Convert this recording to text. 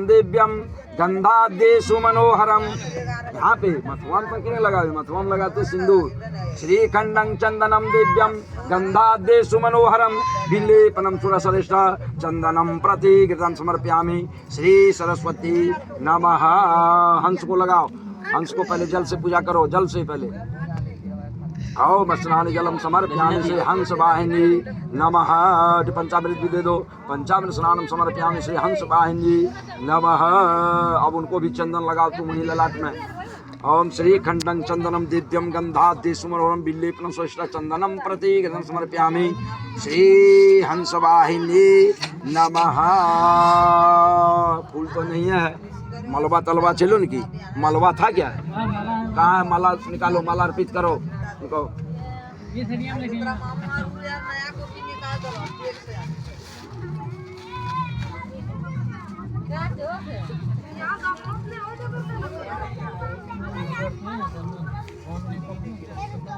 दिव्यम गंधाद्येषु मनोहरम। यहाँ पे मथुआन पर किने लगा, मथुआन लगाते सिंदूर। श्रीखंडं चंदनम दिव्यम गंधाद्येषु मनोहरम विलेपनम सुरसरिष्ठ चंदनम प्रति घृतं समर्पयामि श्री सरस्वती नमः। हंस को लगाओ, हंस को पहले जल से पूजा करो, जल से पहले आओ। स्नान जलम समर्पयामि श्री हंस वाहिनी नमः। पंचामृत भी दे दो, पंचामृत स्नानम समर्पयामि श्री हंस वाहिनी नमः। अब उनको भी चंदन लगाओ तुम उन्हीं ललाट में। ओम श्री खंडं चंदनम दिव्यम गंधाद्येषु मनोहरम विलेपनम सुरसरिष्ठ चंदनम प्रति घृतं समर्पयामि श्री हंस वाहिनी नमः। फूल तो नहीं है, मलबा तलवा चलो की मलबा था क्या, कहाँ है? माला निकालो, माला अर्पित करो उनको।